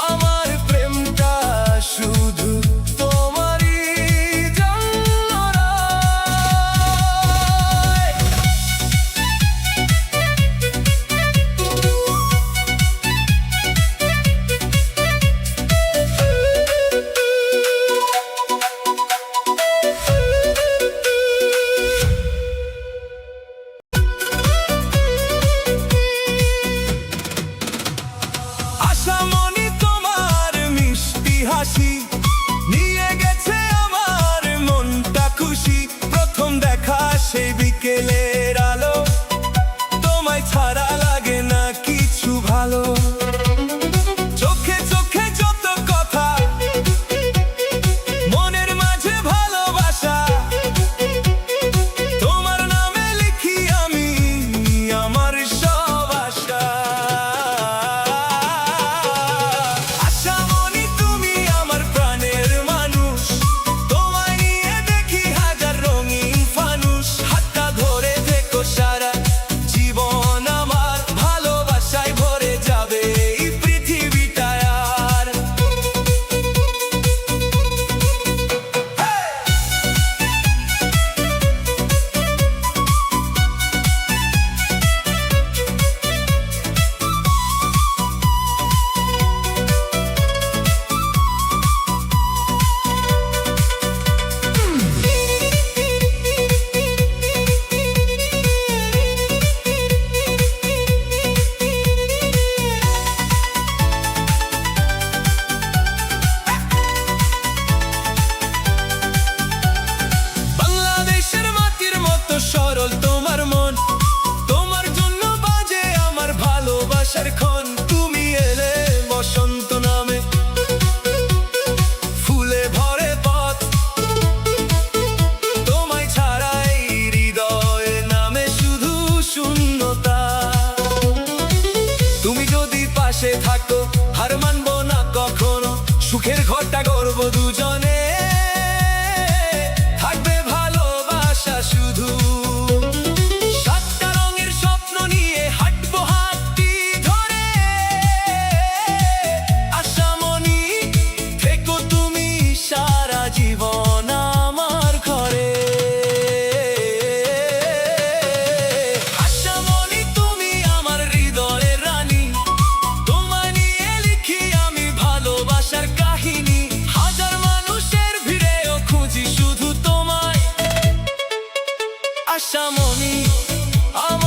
আমার প্রেমটা শুধু তোমারই জন্য রয়। আশামণি তোমার মিষ্টি হাসি নিয়ে গেছে আমার মনটা খুশি। প্রথম দেখা সেই বিকেলের আলো, তোমায় ছাড়া লাগে না কিছু ভালো। চোখে চোখে যত কথা, মনের মাঝে ভালোবাসা, তোমার নামে লিখি আমি আমার সব আশা। আশামণি তুমি আমার প্রাণের মানুষ, তোমায় নিয়ে দেখি হাজার রঙিন ফানুষ। হাতটা ধরে থেকো সারা জীবন আমার, ভালোবাসায় ভরে যাবে এই পৃথিবীটা আর। বাংলাদেশের মাটির মতো সরল তোমার মন, তোমার জন্য বাজে আমার ভালোবাসার ক্ষণ। তুমি এলে বসন্ত নামে, ফুলে ভরে পথ, তোমায় ছাড়াই হৃদয়ে নামে শুধু শূন্যতা। তুমি যদি পাশে থাকো হার মানবো না কখনো, সুখের ঘরটা গড়ব দুজনে, থাকবে ভালোবাসা শুধু। সাতটা রঙের স্বপ্ন নিয়ে হাঁটবো হাতটি ধরে। আশামণি থেকো তুমি সারা জীবন আমার ঘরে। আশামণি তুমি আমার হৃদয়ের রানী, তোমায় নিয়ে লিখি আমি ভালোবাসার কাহিনী। হাজার মানুষের ভিড়েও খুঁজি শুধু তোমায়। আশামণি আমার